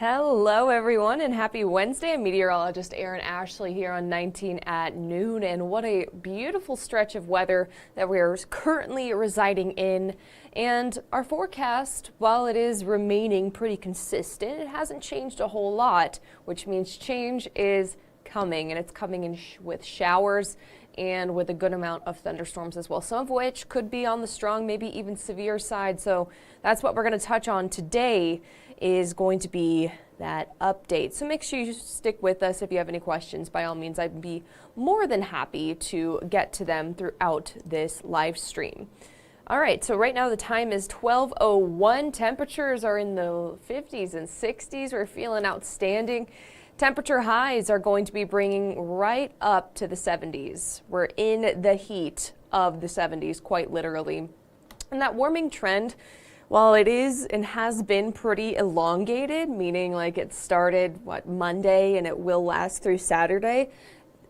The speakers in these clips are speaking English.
Hello everyone and happy Wednesday. I'm Meteorologist Erin Ashley here on 19 at noon, and what a beautiful stretch of weather that we are currently residing in. And our forecast, while it is remaining pretty consistent, it hasn't changed a whole lot, which means change is coming, and it's coming in with showers and with a good amount of thunderstorms as well, some of which could be on the strong, maybe even severe side. So that's what we're going to touch on today, is going to be that update. So make sure you stick with us. If you have any questions, by all means, I'd be more than happy to get to them throughout this live stream. All right, so right now the time is 12:01. Temperatures are in the 50s and 60s. We're feeling outstanding. Temperature highs are going to be bringing right up to the 70s. We're in the heat of the 70s, quite literally. And that warming trend, while it is and has been pretty elongated, meaning like it started, Monday, and it will last through Saturday,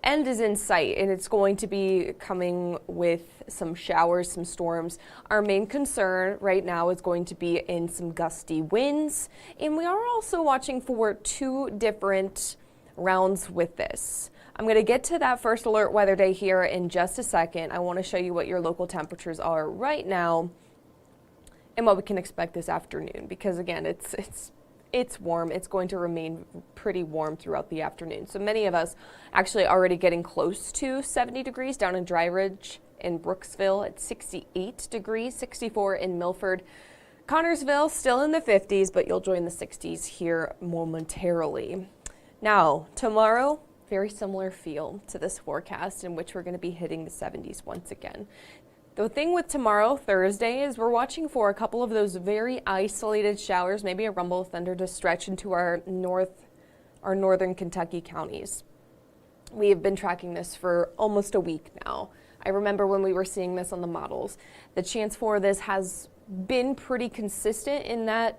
end is in sight, and it's going to be coming with some showers, some storms. Our main concern right now is going to be in some gusty winds, and we are also watching for two different rounds with this. I'm going to get to that first alert weather day here in just a second. I want to show you what your local temperatures are right now and what we can expect this afternoon, because again, it's warm. It's going to remain pretty warm throughout the afternoon. So many of us actually already getting close to 70 degrees down in Dry Ridge in Brooksville at 68 degrees, 64 in Milford. Connorsville still in the 50s, but you'll join the 60s here momentarily. Now, tomorrow, very similar feel to this forecast, in which we're going to be hitting the 70s once again. The thing with tomorrow, Thursday, is we're watching for a couple of those very isolated showers, maybe a rumble of thunder, to stretch into our northern Kentucky counties. We have been tracking this for almost a week now. I remember when we were seeing this on the models. The chance for this has been pretty consistent in that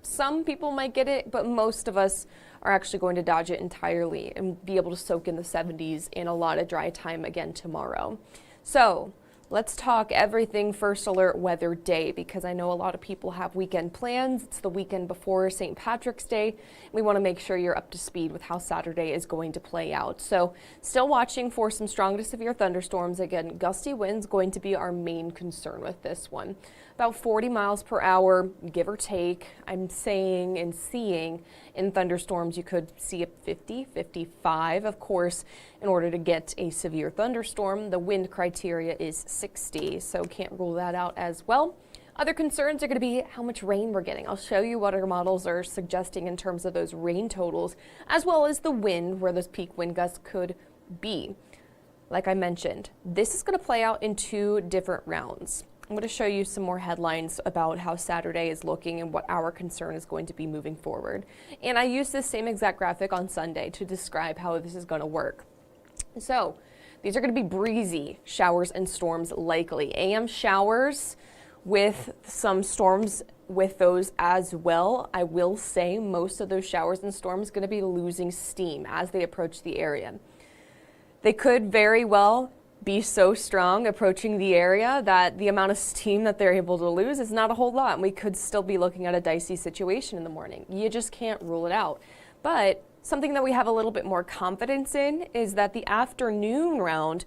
some people might get it, but most of us are actually going to dodge it entirely and be able to soak in the 70s in a lot of dry time again tomorrow. So let's talk everything first alert weather day, because I know a lot of people have weekend plans. It's the weekend before St. Patrick's Day. We want to make sure you're up to speed with how Saturday is going to play out. So still watching for some strong to severe thunderstorms. Again, gusty winds going to be our main concern with this one. About 40 miles per hour, give or take. I'm saying and seeing in thunderstorms you could see up 50, 55. Of course, in order to get a severe thunderstorm, the wind criteria is 60, so can't rule that out as well. Other concerns are going to be how much rain we're getting. I'll show you what our models are suggesting in terms of those rain totals, as well as the wind, where those peak wind gusts could be. Like I mentioned, this is going to play out in two different rounds. I'm going to show you some more headlines about how Saturday is looking and what our concern is going to be moving forward. And I used this same exact graphic on Sunday to describe how this is going to work. So these are going to be breezy showers and storms likely. AM showers with some storms with those as well. I will say most of those showers and storms are going to be losing steam as they approach the area. They could very well be so strong approaching the area that the amount of steam that they're able to lose is not a whole lot, and we could still be looking at a dicey situation in the morning. You just can't rule it out. But something that we have a little bit more confidence in is that the afternoon round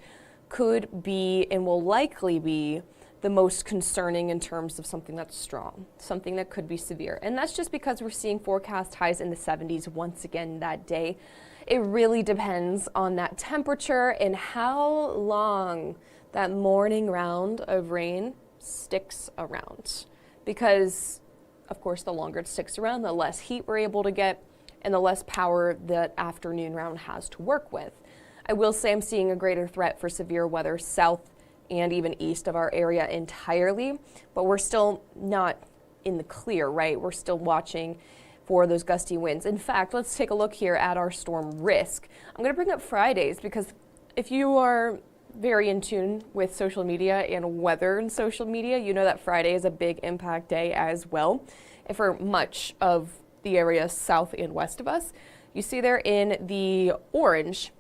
could be and will likely be the most concerning in terms of something that's strong, something that could be severe. And that's just because we're seeing forecast highs in the 70s once again that day. It really depends on that temperature and how long that morning round of rain sticks around. Because, of course, the longer it sticks around, the less heat we're able to get and the less power that afternoon round has to work with. I will say I'm seeing a greater threat for severe weather south and even east of our area entirely, but we're still not in the clear, right? We're still watching for those gusty winds. In fact, let's take a look here at our storm risk. I'm going to bring up Fridays because if you are very in tune with social media and weather and social media, you know that Friday is a big impact day as well. And for much of the area south and west of us, you see there in the orange,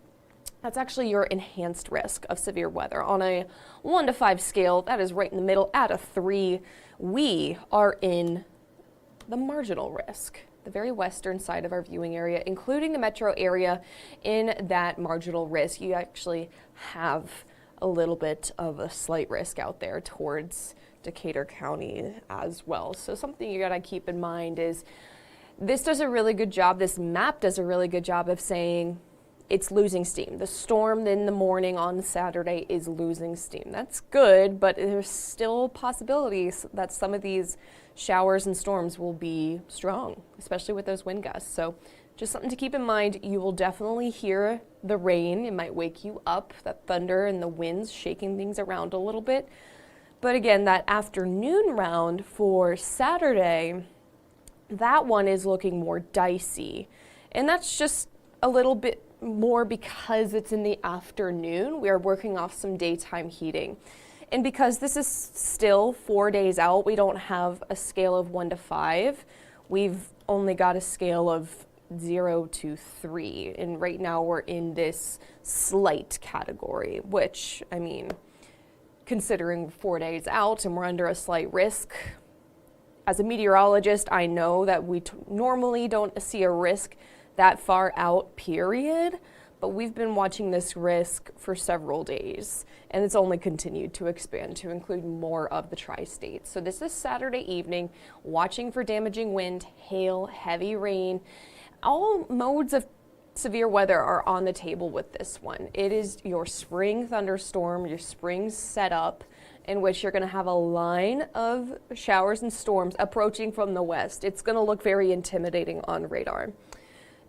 that's actually your enhanced risk of severe weather. On a 1 to 5 scale, that is right in the middle. At a 3, we are in the marginal risk. the very western side of our viewing area, including the metro area. In that marginal risk, you actually have a little bit of a slight risk out there towards Decatur County as well. So something you gotta keep in mind is this does a really good job, this map does a really good job of saying it's losing steam. The storm in the morning on Saturday is losing steam. That's good, but there's still possibilities that some of these showers and storms will be strong, especially with those wind gusts. So just something to keep in mind. You will definitely hear the rain. It might wake you up, that thunder and the winds shaking things around a little bit. But again, that afternoon round for Saturday, that one is looking more dicey. And that's just a little bit more because it's in the afternoon. We are working off some daytime heating. And because this is still 4 days out, we don't have a scale of 1 to 5. We've only got a scale of 0 to 3. And right now we're in this slight category, which, I mean, considering 4 days out and we're under a slight risk, as a meteorologist, I know that we normally don't see a risk that far out, period, but we've been watching this risk for several days, and it's only continued to expand to include more of the tri-states. So this is Saturday evening, watching for damaging wind, hail, heavy rain. All modes of severe weather are on the table with this one. It is your spring thunderstorm, your spring setup, in which you're going to have a line of showers and storms approaching from the west. It's going to look very intimidating on radar.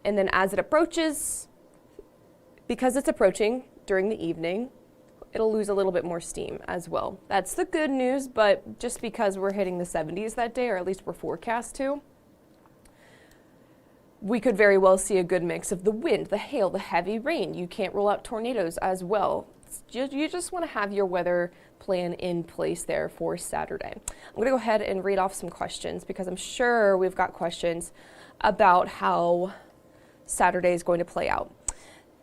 And then as it approaches, because it's approaching during the evening, it'll lose a little bit more steam as well. That's the good news, but just because we're hitting the 70s that day, or at least we're forecast to, we could very well see a good mix of the wind, the hail, the heavy rain. You can't rule out tornadoes as well. You just want to have your weather plan in place there for Saturday. I'm going to go ahead and read off some questions because I'm sure we've got questions about how Saturday is going to play out.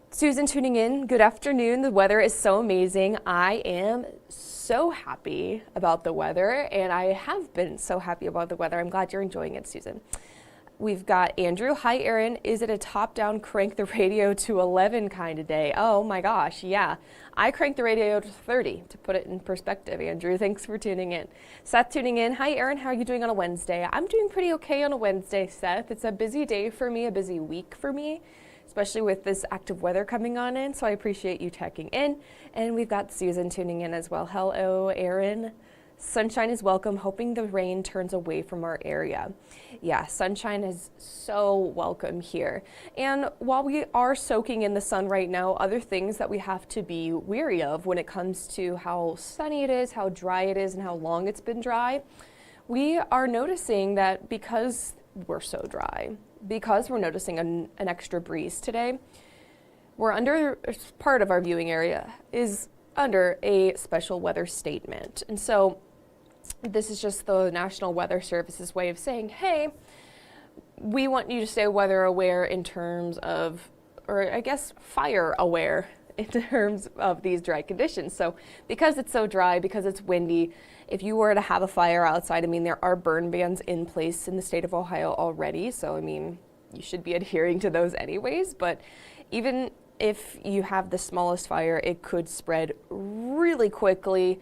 Susan tuning in, good afternoon. The weather is so amazing. I am so happy about the weather, and I have been so happy about the weather. I'm glad you're enjoying it, Susan. We've got Andrew. Hi, Erin. Is it a top-down crank the radio to 11 kind of day? Oh my gosh, yeah. I cranked the radio to 30 to put it in perspective, Andrew. Thanks for tuning in. Seth tuning in. Hi, Erin. How are you doing on a Wednesday? I'm doing pretty okay on a Wednesday, Seth. It's a busy day for me, a busy week for me, especially with this active weather coming on in, so I appreciate you checking in. And we've got Susan tuning in as well. Hello, Erin. Sunshine is welcome, hoping the rain turns away from our area. Yeah, sunshine is so welcome here. And while we are soaking in the sun right now, other things that we have to be weary of when it comes to how sunny it is, how dry it is, and how long it's been dry, we are noticing that because we're so dry, because we're noticing an extra breeze today, we're under, part of our viewing area is under a special weather statement. And so this is just the National Weather Service's way of saying, hey, we want you to stay weather aware in terms of, or I guess fire aware in terms of these dry conditions. So because it's so dry, because it's windy, if you were to have a fire outside, I mean, there are burn bans in place in the state of Ohio already. So, I mean, you should be adhering to those anyways. But even if you have the smallest fire, it could spread really quickly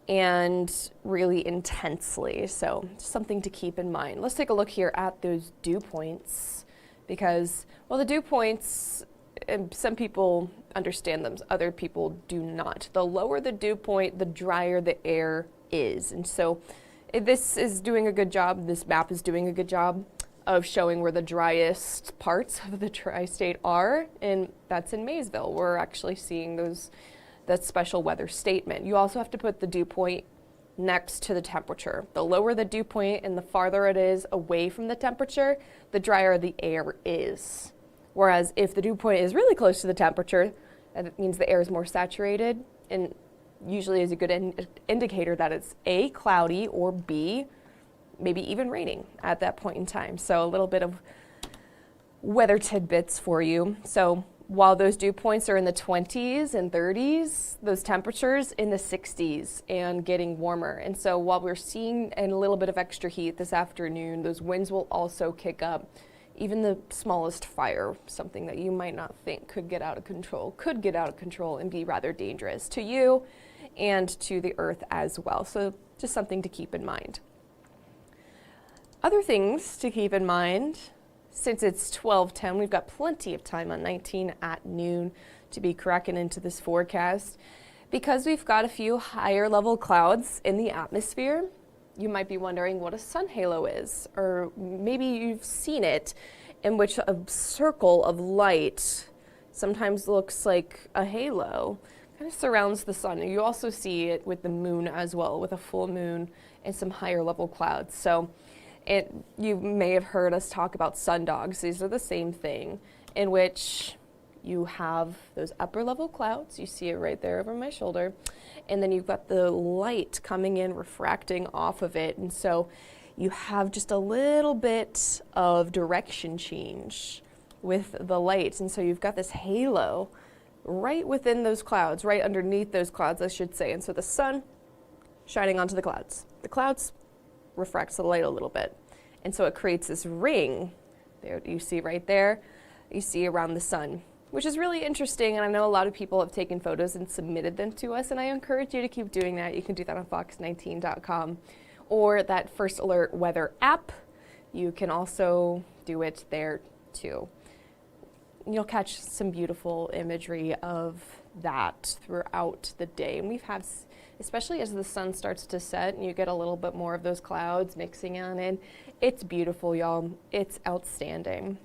and really intensely. So something to keep in mind. Let's take a look here at those dew points because, well, the dew points, some people understand them, other people do not. The lower the dew point, the drier the air is. And so this is doing a good job. This map is doing a good job of showing where the driest parts of the tri-state are, and that's in Maysville. We're actually seeing that special weather statement. You also have to put the dew point next to the temperature. The lower the dew point and the farther it is away from the temperature, the drier the air is. Whereas if the dew point is really close to the temperature, that means the air is more saturated, and usually is a good indicator that it's A, cloudy, or B, maybe even raining at that point in time. So a little bit of weather tidbits for you. So while those dew points are in the 20s and 30s, those temperatures in the 60s and getting warmer. And so while we're seeing a little bit of extra heat this afternoon, those winds will also kick up. Even the smallest fire, something that you might not think could get out of control and be rather dangerous to you and to the earth as well. So just something to keep in mind. Other things to keep in mind, since it's 12:10, we've got plenty of time on 19 at noon to be cracking into this forecast. Because we've got a few higher level clouds in the atmosphere, you might be wondering what a sun halo is, or maybe you've seen it, in which a circle of light sometimes looks like a halo, kind of surrounds the sun. You also see it with the moon as well, with a full moon and some higher level clouds. So you may have heard us talk about sundogs. These are the same thing, in which you have those upper level clouds. You see it right there over my shoulder. And then you've got the light coming in, refracting off of it. And so you have just a little bit of direction change with the light. And so you've got this halo right within those clouds, right underneath those clouds, I should say. And so the sun shining onto the clouds. The clouds refracts the light a little bit. And so it creates this ring there you see right there, you see around the sun, which is really interesting. And I know a lot of people have taken photos and submitted them to us, and I encourage you to keep doing that. You can do that on fox19.com or that First Alert weather app. You can also do it there too. You'll catch some beautiful imagery of that throughout the day. And we've had, especially as the sun starts to set and you get a little bit more of those clouds mixing on in, it's beautiful, y'all. It's outstanding.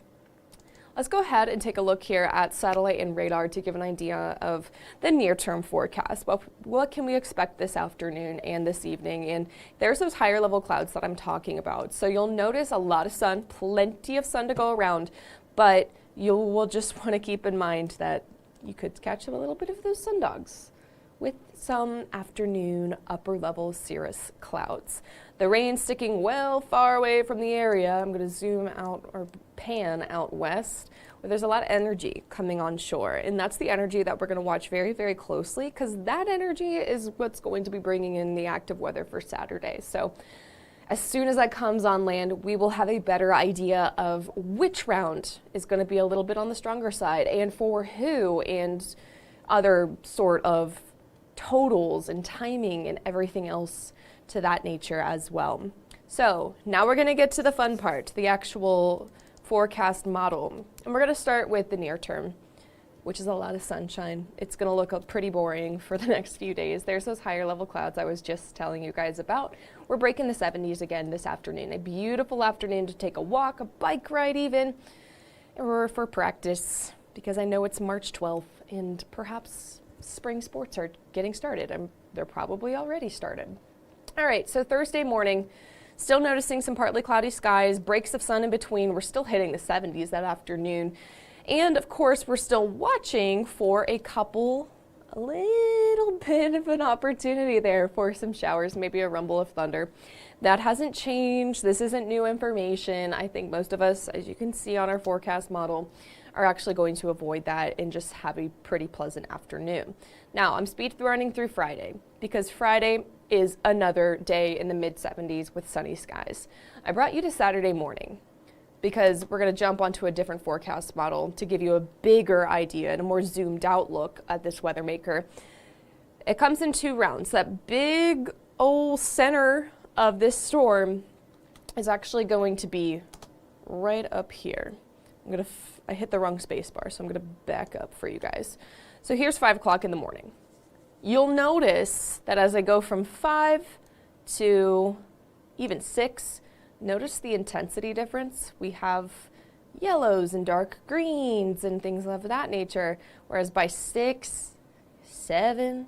Let's go ahead and take a look here at satellite and radar to give an idea of the near-term forecast. Well, what can we expect this afternoon and this evening? And there's those higher level clouds that I'm talking about. So you'll notice a lot of sun, plenty of sun to go around, but you will just want to keep in mind that you could catch a little bit of those sundogs with some afternoon upper level cirrus clouds. The rain sticking well far away from the area. I'm going to zoom out or pan out west, where there's a lot of energy coming on shore. And that's the energy that we're going to watch very, very closely, because that energy is what's going to be bringing in the active weather for Saturday. So as soon as that comes on land, we will have a better idea of which round is going to be a little bit on the stronger side and for who, and other sort of totals and timing and everything else to that nature as well. So now we're going to get to the fun part, the actual forecast model. And we're going to start with the near term, which is a lot of sunshine. It's going to look pretty boring for the next few days. There's those higher level clouds I was just telling you guys about. We're breaking the 70s again this afternoon. A beautiful afternoon to take a walk, a bike ride even, or for practice, because I know it's March 12th and perhaps spring sports are getting started. They're probably already started. All right, so Thursday morning, still noticing some partly cloudy skies, breaks of sun in between. We're still hitting the 70s that afternoon. And of course, we're still watching for a little bit of an opportunity there for some showers, maybe a rumble of thunder. That hasn't changed. This isn't new information. I think most of us, as you can see on our forecast model, are actually going to avoid that and just have a pretty pleasant afternoon. Now, I'm speed running through Friday, because Friday is another day in the mid-70s with sunny skies. I brought you to Saturday morning because we're going to jump onto a different forecast model to give you a bigger idea and a more zoomed out look at this weather maker. It comes in two rounds. That big old center of this storm is actually going to be right up here. I hit the wrong space bar, so I'm going to back up for you guys. So here's 5 o'clock in the morning. You'll notice that as I go from 5 to even 6, notice the intensity difference. We have yellows and dark greens and things of that nature, whereas by 6, 7,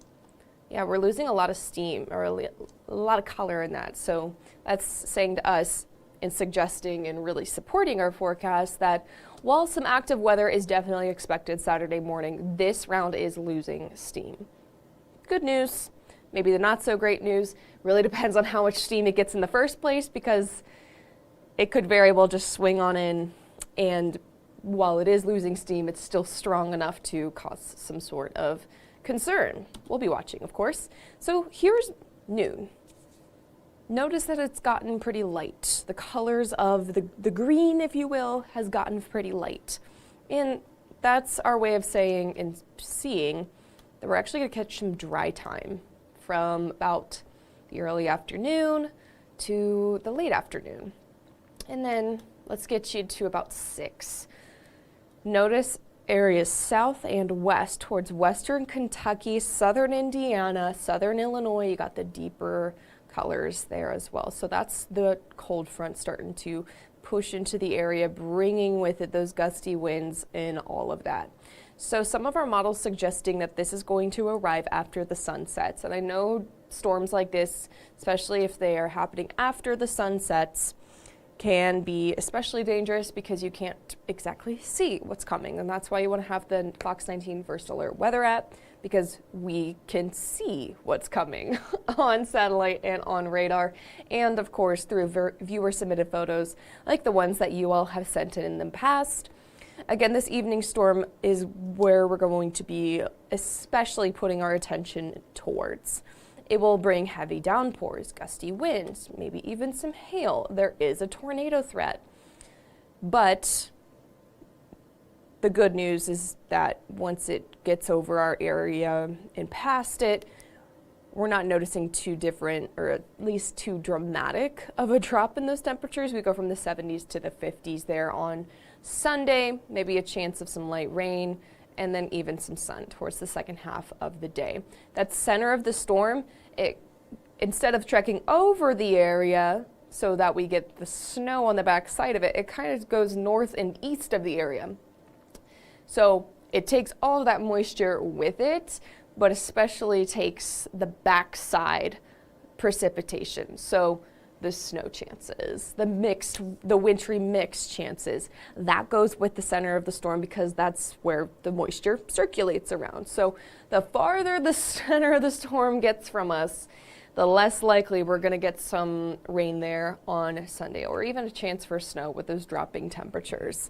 yeah, we're losing a lot of steam, or a lot of color in that. So that's saying to us and suggesting and really supporting our forecast that while some active weather is definitely expected Saturday morning, this round is losing steam. Good news, maybe the not so great news, really depends on how much steam it gets in the first place, because it could very well just swing on in and while it is losing steam, it's still strong enough to cause some sort of concern. We'll be watching, of course. So here's noon. Notice that it's gotten pretty light. The colors of the green, if you will, has gotten pretty light. And that's our way of saying and seeing that we're actually going to catch some dry time from about the early afternoon to the late afternoon. And then let's get you to about 6. Notice areas south and west towards western Kentucky, southern Indiana, southern Illinois. You got the deeper colors there as well. So that's the cold front starting to push into the area, bringing with it those gusty winds and all of that. So some of our models suggesting that this is going to arrive after the sun sets. And I know storms like this, especially if they are happening after the sun sets, can be especially dangerous because you can't exactly see what's coming. And that's why you want to have the Fox 19 First Alert Weather app, because we can see what's coming on satellite and on radar, and of course through viewer submitted photos like the ones that you all have sent in the past. Again, this evening storm is where we're going to be especially putting our attention towards. It will bring heavy downpours, gusty winds, maybe even some hail. There is a tornado threat. But the good news is that once it gets over our area and past it, we're not noticing too different, or at least too dramatic of a drop in those temperatures. We go from the 70s to the 50s there on Sunday, maybe a chance of some light rain, and then even some sun towards the second half of the day. That center of the storm, instead of trekking over the area so that we get the snow on the back side of it, it kind of goes north and east of the area. So it takes all of that moisture with it, but especially takes the backside precipitation. So the snow chances, the wintry mix chances, that goes with the center of the storm because that's where the moisture circulates around. So the farther the center of the storm gets from us, the less likely we're going to get some rain there on Sunday, or even a chance for snow with those dropping temperatures.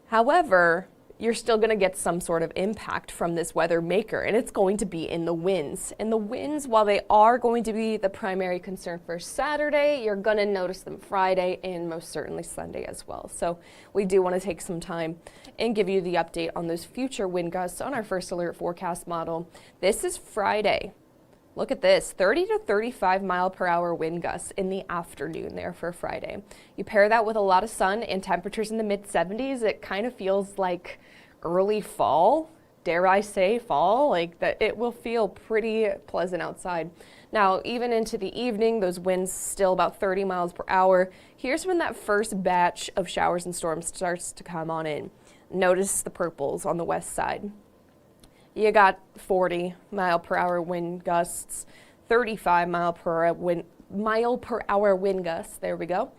However, you're still going to get some sort of impact from this weather maker, and it's going to be in the winds. And the winds, while they are going to be the primary concern for Saturday, you're going to notice them Friday and most certainly Sunday as well. So we do want to take some time and give you the update on those future wind gusts on our first alert forecast model. This is Friday. Look at this, 30 to 35 mile per hour wind gusts in the afternoon there for Friday. You pair that with a lot of sun and temperatures in the mid 70s, it kind of feels like early fall, dare I say fall, like that. It will feel pretty pleasant outside. Now, even into the evening, those winds still about 30 miles per hour. Here's when that first batch of showers and storms starts to come on in. Notice the purples on the west side. You got 40 mile per hour wind gusts, 35 mile per hour wind gusts. There we go.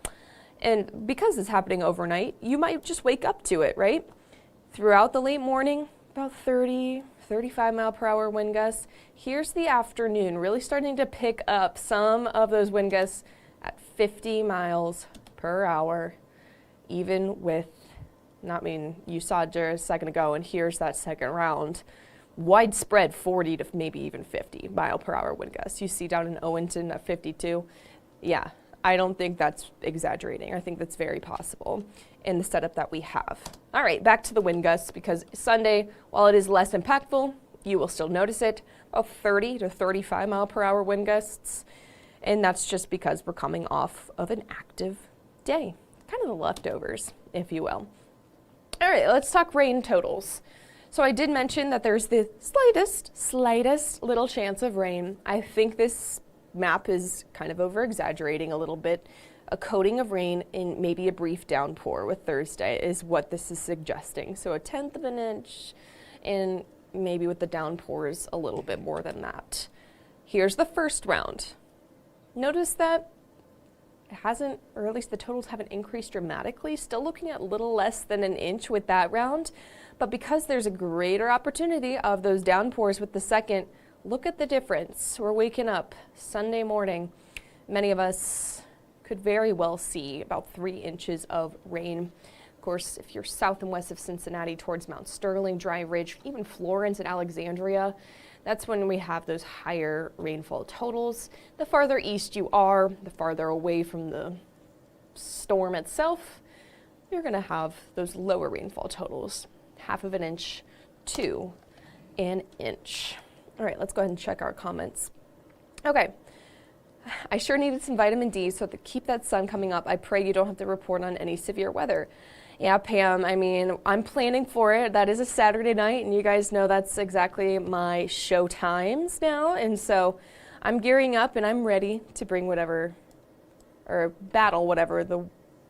And because it's happening overnight, you might just wake up to it, right? Throughout the late morning, about 30, 35 mile per hour wind gusts. Here's the afternoon, really starting to pick up some of those wind gusts at 50 miles per hour, even with, you saw just a second ago, and here's that second round. Widespread 40 to maybe even 50 mile per hour wind gusts. You see down in Owenton at 52. Yeah, I don't think that's exaggerating. I think that's very possible in the setup that we have. All right, back to the wind gusts, because Sunday, while it is less impactful, you will still notice it, about 30 to 35 mile per hour wind gusts. And that's just because we're coming off of an active day, kind of the leftovers, if you will. All right, let's talk rain totals. So I did mention that there's the slightest little chance of rain. I think this map is kind of over-exaggerating a little bit. A coating of rain and maybe a brief downpour with Thursday is what this is suggesting. So 1/10 of an inch, and maybe with the downpours a little bit more than that. Here's the first round. Notice that it hasn't, or at least the totals haven't increased dramatically. Still looking at a little less than an inch with that round. But because there's a greater opportunity of those downpours with the second, look at the difference. We're waking up Sunday morning. Many of us could very well see about 3 inches of rain. course, if you're south and west of Cincinnati towards Mount Sterling, Dry Ridge, even Florence and Alexandria, that's when we have those higher rainfall totals. The farther east you are, the farther away from the storm itself, you're going to have those lower rainfall totals, 1/2 inch to 1 inch. All right, let's go ahead and check our comments. Okay. I sure needed some vitamin D, so to keep that sun coming up, I pray you don't have to report on any severe weather. Yeah, Pam, I mean, I'm planning for it. That is a Saturday night, and you guys know that's exactly my show times now. And so I'm gearing up, and I'm ready to bring whatever, or battle whatever the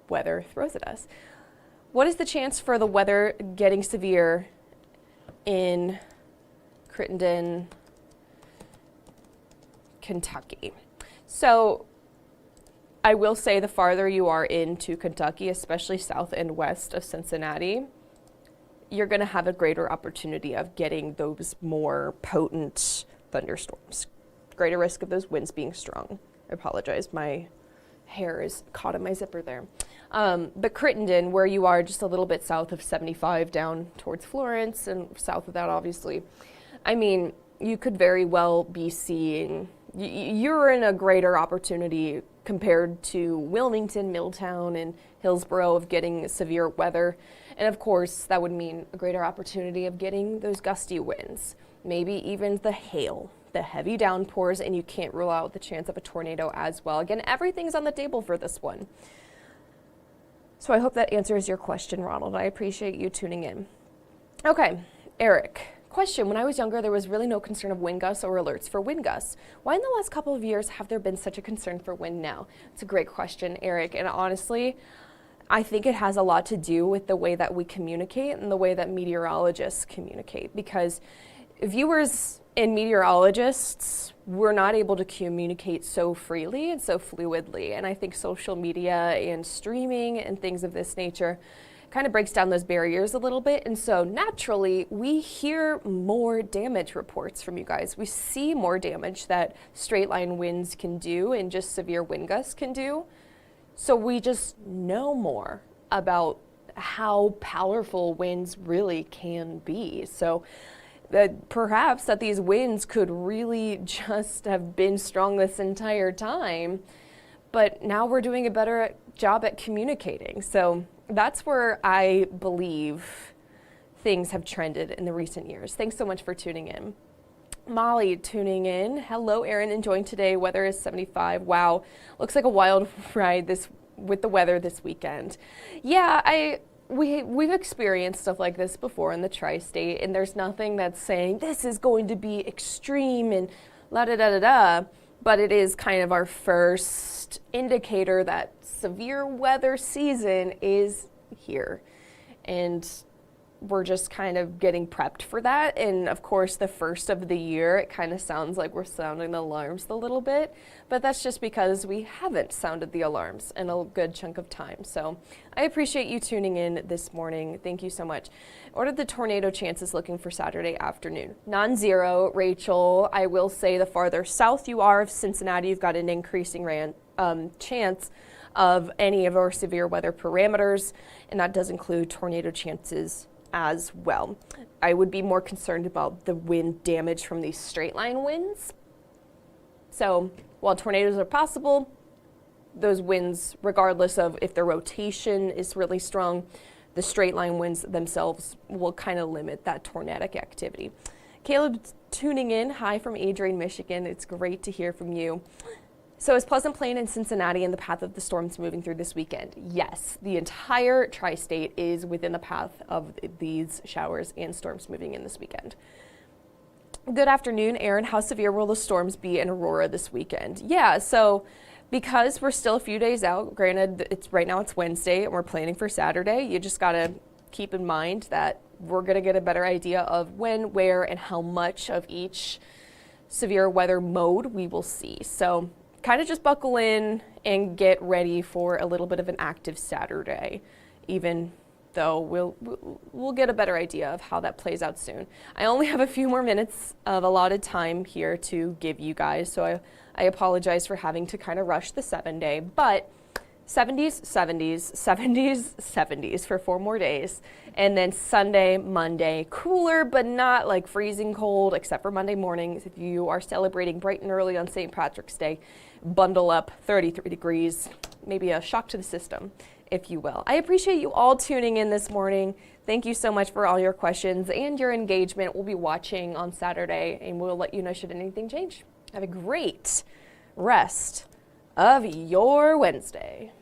weather throws at us. What is the chance for the weather getting severe in Crittenden, Kentucky? So I will say the farther you are into Kentucky, especially south and west of Cincinnati, you're going to have a greater opportunity of getting those more potent thunderstorms. Greater risk of those winds being strong. I apologize, my hair is caught in my zipper there. But Crittenden, where you are just a little bit south of 75 down towards Florence and south of that, obviously, I mean, you could very well be seeing, you're in a greater opportunity compared to Wilmington, Milltown, and Hillsborough of getting severe weather. And of course, that would mean a greater opportunity of getting those gusty winds, maybe even the hail, the heavy downpours, and you can't rule out the chance of a tornado as well. Again, everything's on the table for this one. So I hope that answers your question, Ronald. I appreciate you tuning in. Okay, Eric. Question, when I was younger, there was really no concern of wind gusts or alerts for wind gusts. Why in the last couple of years have there been such a concern for wind now? It's a great question, Eric. And honestly, I think it has a lot to do with the way that we communicate and the way that meteorologists communicate. Because viewers and meteorologists were not able to communicate so freely and so fluidly. And I think social media and streaming and things of this nature kind of breaks down those barriers a little bit. And so naturally, we hear more damage reports from you guys. We see more damage that straight line winds can do and just severe wind gusts can do. So we just know more about how powerful winds really can be. So perhaps that these winds could really just have been strong this entire time, but now we're doing a better job at communicating. So that's where I believe things have trended in the recent years. Thanks so much for tuning in. Molly tuning in. Hello, Erin. Enjoying today. Weather is 75. Wow. Looks like a wild ride with the weather this weekend. Yeah, we've experienced stuff like this before in the tri-state, and there's nothing that's saying this is going to be extreme and la-da-da-da-da, but it is kind of our first indicator that severe weather season is here. And we're just kind of getting prepped for that. And of course, the first of the year, it kind of sounds like we're sounding the alarms a little bit, but that's just because we haven't sounded the alarms in a good chunk of time. So I appreciate you tuning in this morning. Thank you so much. What are the tornado chances looking for Saturday afternoon? Non-zero, Rachel. I will say the farther south you are of Cincinnati, you've got an increasing chance of any of our severe weather parameters, and that does include tornado chances as well. I would be more concerned about the wind damage from these straight line winds. So while tornadoes are possible, those winds, regardless of if the rotation is really strong, the straight line winds themselves will kind of limit that tornadic activity. Caleb tuning in. Hi from Adrian, Michigan. It's great to hear from you. So is Pleasant Plain and Cincinnati in the path of the storms moving through this weekend? Yes, the entire tri-state is within the path of these showers and storms moving in this weekend. Good afternoon, Erin. How severe will the storms be in Aurora this weekend? Yeah, so because we're still a few days out, granted, right now it's Wednesday and we're planning for Saturday, you just got to keep in mind that we're going to get a better idea of when, where, and how much of each severe weather mode we will see. So kind of just buckle in and get ready for a little bit of an active Saturday, even though we'll get a better idea of how that plays out soon. I only have a few more minutes of allotted time here to give you guys, so I apologize for having to kind of rush the 7-day, but 70s, 70s, 70s, 70s for 4 more days. And then Sunday, Monday, cooler, but not like freezing cold, except for Monday mornings. If you are celebrating bright and early on St. Patrick's Day, bundle up, 33 degrees, maybe a shock to the system, if you will. I appreciate you all tuning in this morning. Thank you so much for all your questions and your engagement. We'll be watching on Saturday, and we'll let you know should anything change. Have a great rest of your Wednesday.